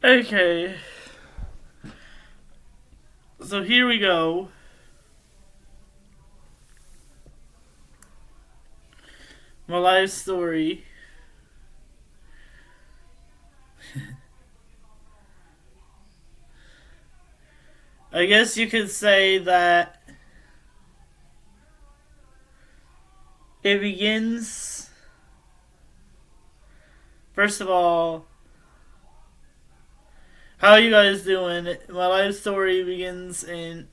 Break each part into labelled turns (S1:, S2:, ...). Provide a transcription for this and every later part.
S1: Okay, so here we go. My life story. I guess you could say that it begins. First of all, how you guys doing? My life story begins in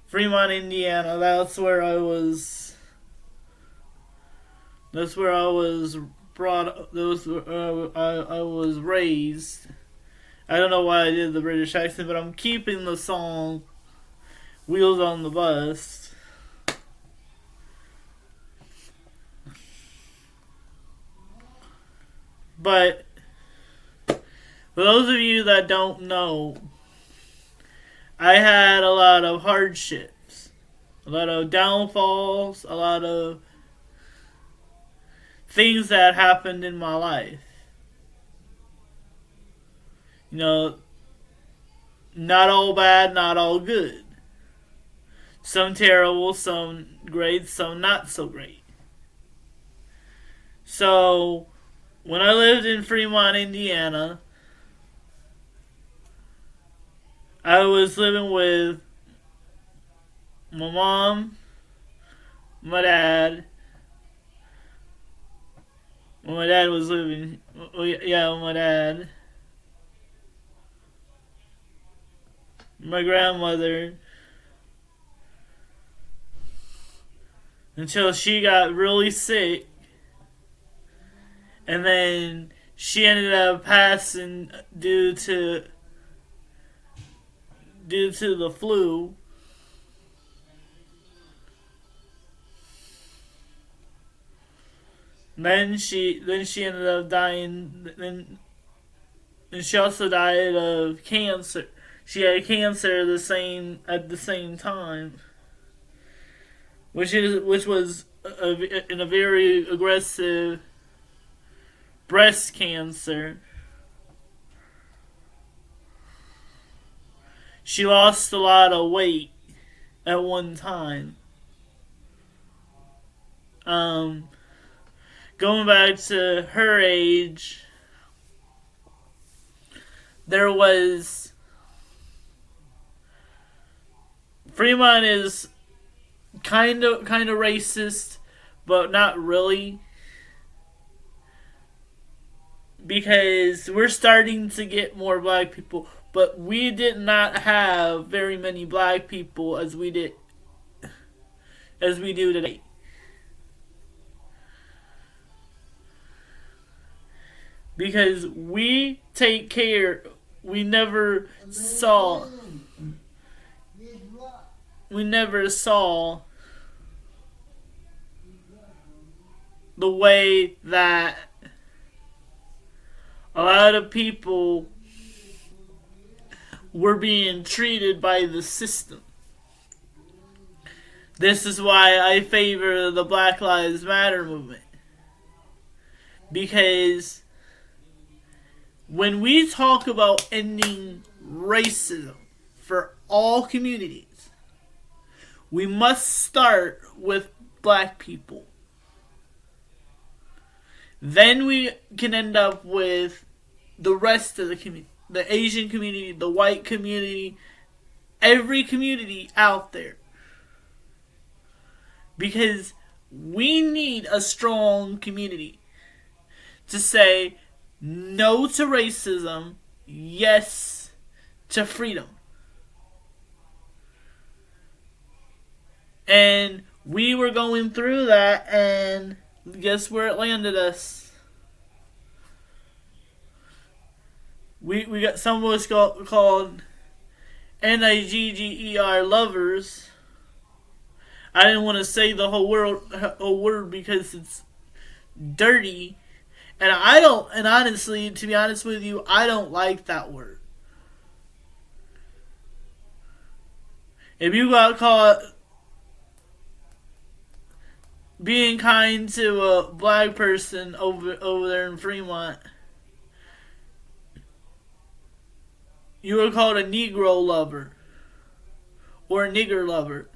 S1: Fremont, Indiana. That's where I was brought. Those I was raised. I don't know why I did the British accent, but I'm keeping the song "Wheels on the Bus." But for those of you that don't know, I had a lot of hardships, a lot of downfalls, a lot of things that happened in my life. You know, not all bad, not all good. Some terrible, some great, some not so great. So, when I lived in Fremont, Indiana, I was living with my mom, my dad. When my dad was living, my dad, my grandmother, until she got really sick, and then she ended up passing due to the flu. Then she ended up dying. And she also died of cancer. She had cancer at the same time, which was in a very aggressive breast cancer. She lost a lot of weight at one time. Going back to her age, there was Fremont is kind of racist, but not really, because we're starting to get more black people, but we did not have very many black people as we do today. Because we never saw we never saw the way that a lot of people were being treated by the system. This is why I favor the Black Lives Matter movement. Because when we talk about ending racism for all communities, we must start with black people. Then we can end up with the rest of the community, the Asian community, the white community, every community out there. Because we need a strong community to say no to racism, yes to freedom. And we were going through that, and guess where it landed us? We got some of us called Nigger lovers. I didn't want to say the whole word because it's dirty. And honestly, to be honest with you, I don't like that word. If you got caught being kind to a black person over there in Fremont, you were called a Negro lover or a nigger lover.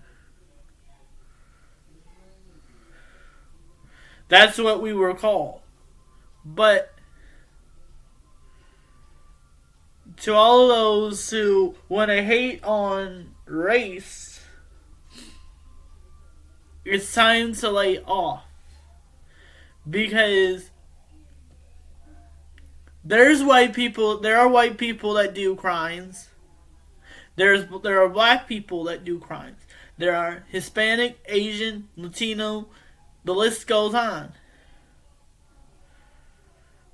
S1: That's what we were called. But to all of those who want to hate on race, it's time to lay off. Because there are white people that do crimes. There are black people that do crimes. There are Hispanic, Asian, Latino, the list goes on.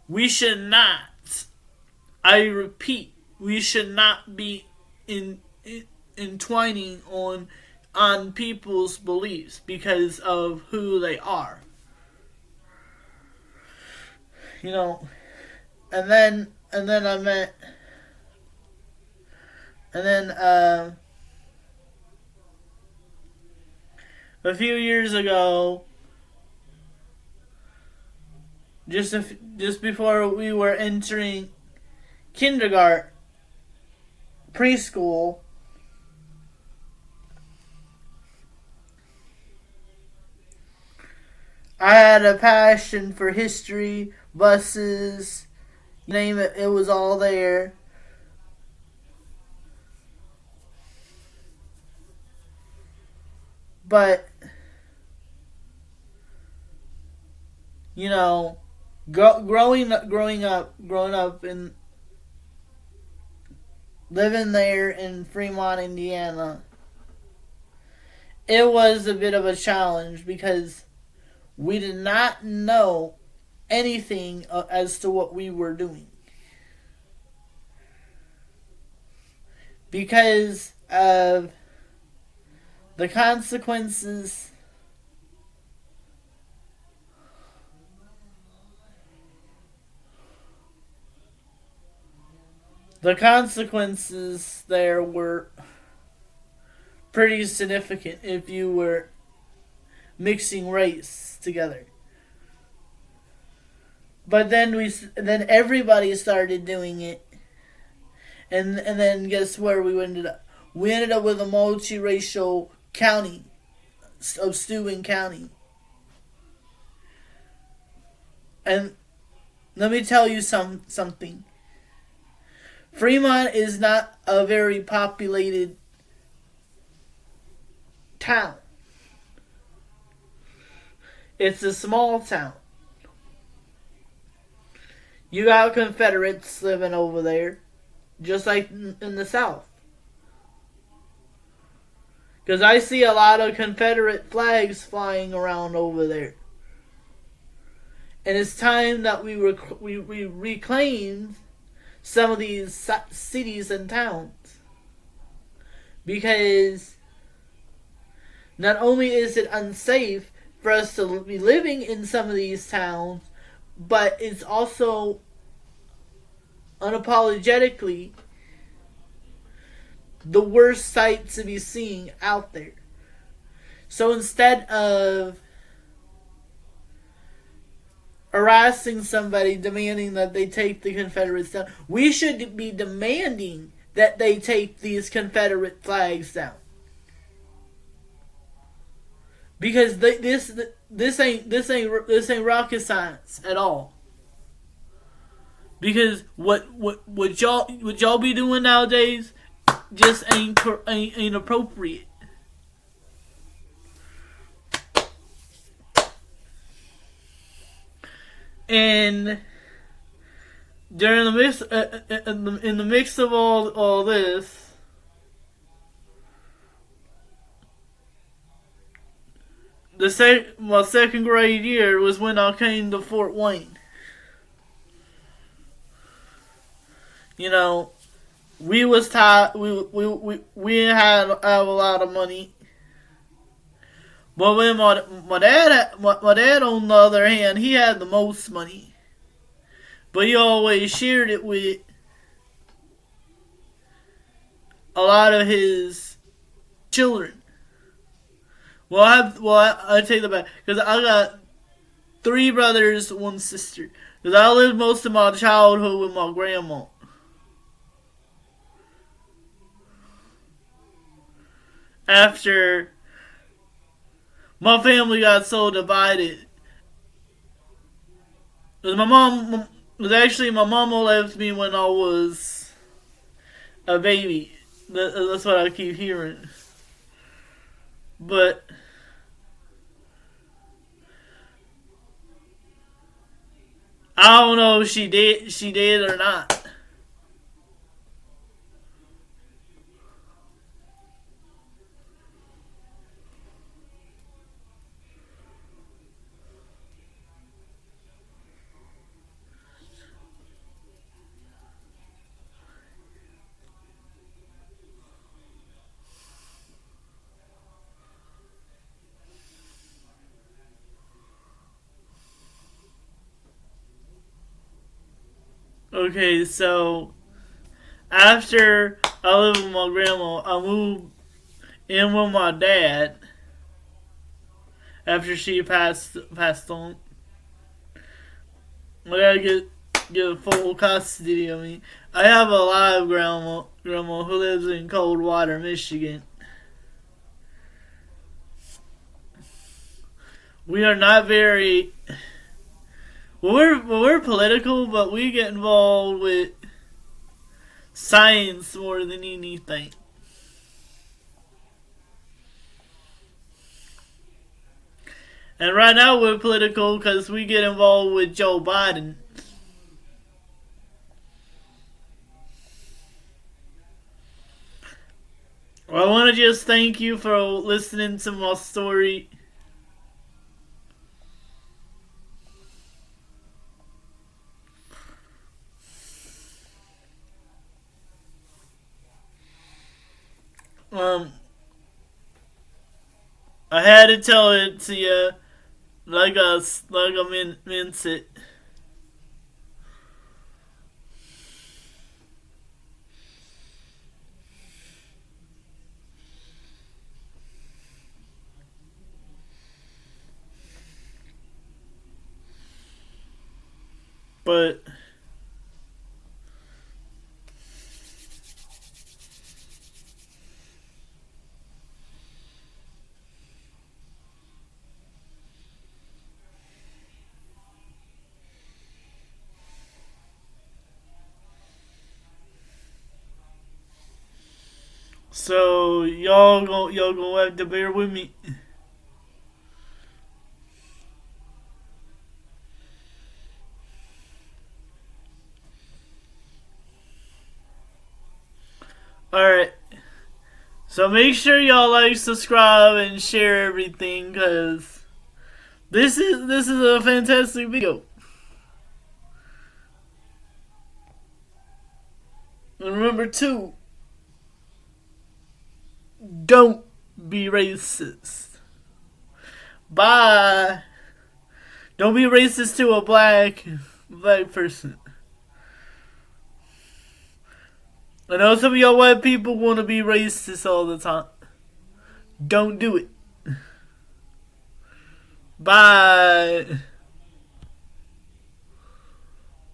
S1: We should not, I repeat, we should not be entwining on people's beliefs because of who they are. You know, and then a few years ago, just before we were entering kindergarten, preschool, I had a passion for history, buses, you name it, it was all there. But, you know, growing up and living there in Fremont, Indiana, it was a bit of a challenge because we did not know anything as to what we were doing. Because of the consequences there were pretty significant if you were mixing race together. But then everybody started doing it, and then guess where we ended up? We ended up with a multiracial county of Steuben County. And let me tell you something. Fremont is not a very populated town. It's a small town. You got Confederates living over there, just like in the South. Because I see a lot of Confederate flags flying around over there. And it's time that we reclaim some of these cities and towns. Because not only is it unsafe for us to be living in some of these towns, but it's also unapologetically the worst sight to be seen out there. So instead of harassing somebody, demanding that they take the Confederates down, we should be demanding that they take these Confederate flags down. Because this ain't rocket science at all. Because what y'all be doing nowadays just ain't appropriate. And during the mix, in the mix of all this, my second grade year was when I came to Fort Wayne. You know, we was tied. We had a lot of money. But when my dad on the other hand, he had the most money. But he always shared it with a lot of his children. I take that back. Because I got 3 brothers, 1 sister. Because I lived most of my childhood with my grandma. after my family got so divided. My mom was actually my mama left me when I was a baby. That's what I keep hearing. But I don't know if she did or not. Okay, so after I lived with my grandma, I moved in with my dad after she passed on. I gotta get full custody of me. I have a live grandma who lives in Coldwater, Michigan. We are not very we're political, but we get involved with science more than anything. And right now we're political because we get involved with Joe Biden. Well, I want to just thank you for listening to my story. Um, I had to tell it to you like I meant it. But so y'all gonna have to bear with me. All right. So make sure y'all like, subscribe, and share everything, cause this is a fantastic video. And remember too, don't be racist. Bye. Don't be racist to a black person. I know some of y'all white people want to be racist all the time. Don't do it. Bye.